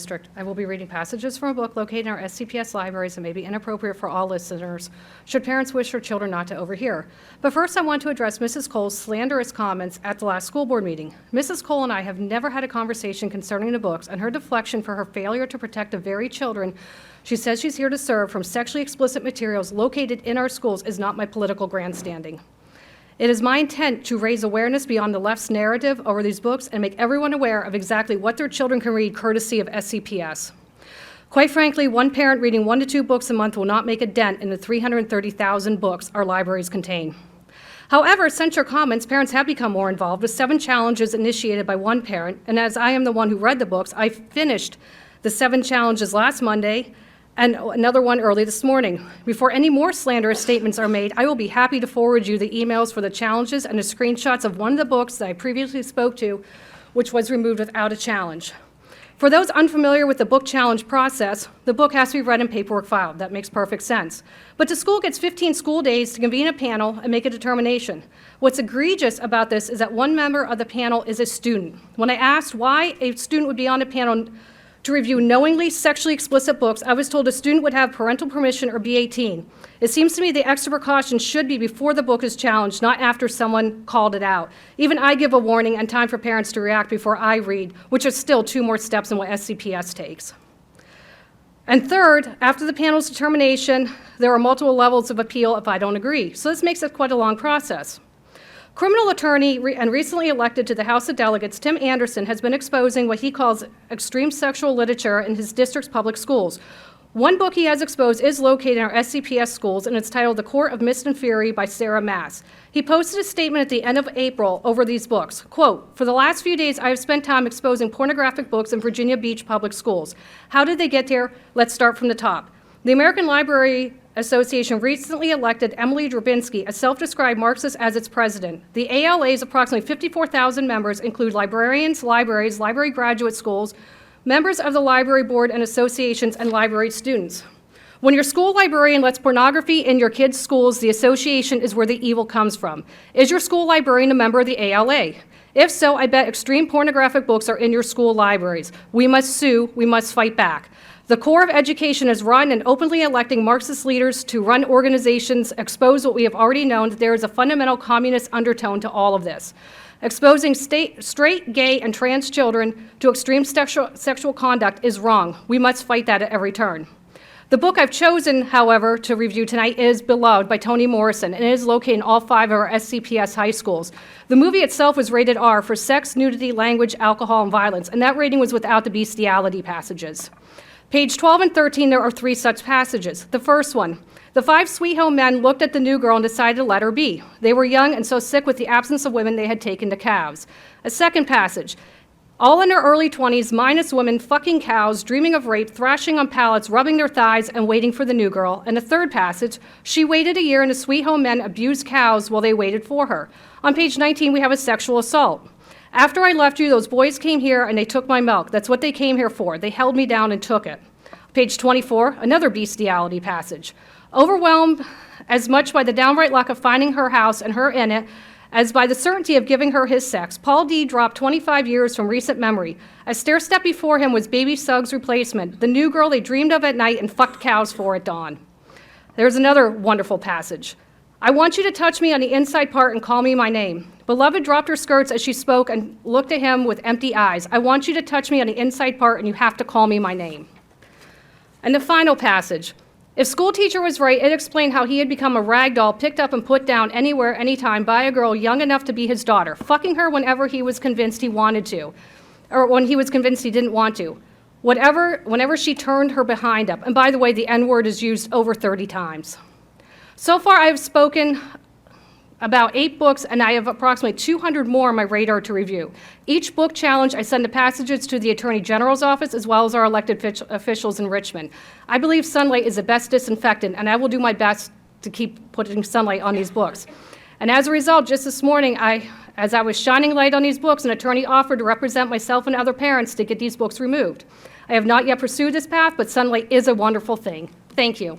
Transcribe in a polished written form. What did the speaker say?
District. I will be reading passages from a book located in our SCPS libraries and may be inappropriate for all listeners, should parents wish for children not to overhear. But first, I want to address Mrs. Cole's slanderous comments at the last school board meeting. Mrs. Cole and I have never had a conversation concerning the books, and her deflection for her failure to protect the very children she says she's here to serve from sexually explicit materials located in our schools is not my political grandstanding. It is my intent to raise awareness beyond the left's narrative over these books and make everyone aware of exactly what their children can read courtesy of SCPS. Quite frankly, one parent reading 1 to 2 books a month will not make a dent in the 330,000 books our libraries contain. However, since your comments, parents have become more involved with 7 challenges initiated by one parent, and as I am the one who read the books, I finished the 7 challenges last Monday and another one early this morning. Before any more slanderous statements are made, I will be happy to forward you the emails for the challenges and the screenshots of one of the books that I previously spoke to, which was removed without a challenge. For those unfamiliar with the book challenge process, the book has to be read and paperwork filed. That makes perfect sense. But the school gets 15 school days to convene a panel and make a determination. What's egregious about this is that one member of the panel is a student. When I asked why a student would be on a panel to review knowingly sexually explicit books, I was told a student would have parental permission or be 18. It seems to me the extra precaution should be before the book is challenged, not after someone called it out. Even I give a warning and time for parents to react before I read, which is still 2 more steps than what SCPS takes. And third, after the panel's determination, there are multiple levels of appeal if I don't agree. So this makes it quite a long process. Criminal attorney and recently elected to the House of Delegates, Tim Anderson, has been exposing what he calls extreme sexual literature in his district's public schools. One book he has exposed is located in our SCPS schools, and it's titled The Court of Mist and Fury by Sarah Mass. He posted a statement at the end of April over these books. Quote, "For the last few days, I have spent time exposing pornographic books in Virginia Beach public schools. How did they get there? Let's start from the top. The American Library Association recently elected Emily Drabinski, a self-described Marxist, as its president. The ALA's approximately 54,000 members include librarians, libraries, library graduate schools, members of the library board and associations, and library students. When your school librarian lets pornography in your kids' schools, the association is where the evil comes from. Is your school librarian a member of the ALA? If so, I bet extreme pornographic books are in your school libraries. We must sue, we must fight back. The Corps of Education has run and openly electing Marxist leaders to run organizations expose what we have already known, that there is a fundamental communist undertone to all of this. Exposing straight, gay, and trans children to extreme sexual conduct is wrong. We must fight that at every turn. The book I've chosen, however, to review tonight is Beloved by Toni Morrison, and it is located in all 5 of our SCPS high schools. The movie itself was rated R for sex, nudity, language, alcohol, and violence, and that rating was without the bestiality passages. Page 12 and 13, there are 3 such passages. The first one, the 5 sweet home men looked at the new girl and decided to let her be. They were young and so sick with the absence of women they had taken to calves. A second passage, all in their early 20s, minus women, fucking cows, dreaming of rape, thrashing on pallets, rubbing their thighs, and waiting for the new girl. And a third passage, she waited a year and the sweet home men abused cows while they waited for her. On page 19, we have a sexual assault. After I left you, those boys came here and they took my milk. That's what they came here for. They held me down and took it. Page 24, another bestiality passage. Overwhelmed as much by the downright lack of finding her house and her in it as by the certainty of giving her his sex, Paul D. dropped 25 years from recent memory. A stair-step before him was baby Suggs' replacement, the new girl they dreamed of at night and fucked cows for at dawn. There's another wonderful passage. I want you to touch me on the inside part and call me my name. Beloved dropped her skirts as she spoke and looked at him with empty eyes. I want you to touch me on the inside part and you have to call me my name. And the final passage. If school teacher was right, it explained how he had become a rag doll picked up and put down anywhere, anytime by a girl young enough to be his daughter, fucking her whenever he was convinced he wanted to, or when he was convinced he didn't want to, whenever she turned her behind up. And by the way, the N-word is used over 30 times. So far, I have spoken about 8 books, and I have approximately 200 more on my radar to review. Each book challenge, I send the passages to the Attorney General's office as well as our elected officials in Richmond. I believe sunlight is the best disinfectant, and I will do my best to keep putting sunlight on these books. And as a result, just this morning, as I was shining light on these books, an attorney offered to represent myself and other parents to get these books removed. I have not yet pursued this path, but sunlight is a wonderful thing. Thank you.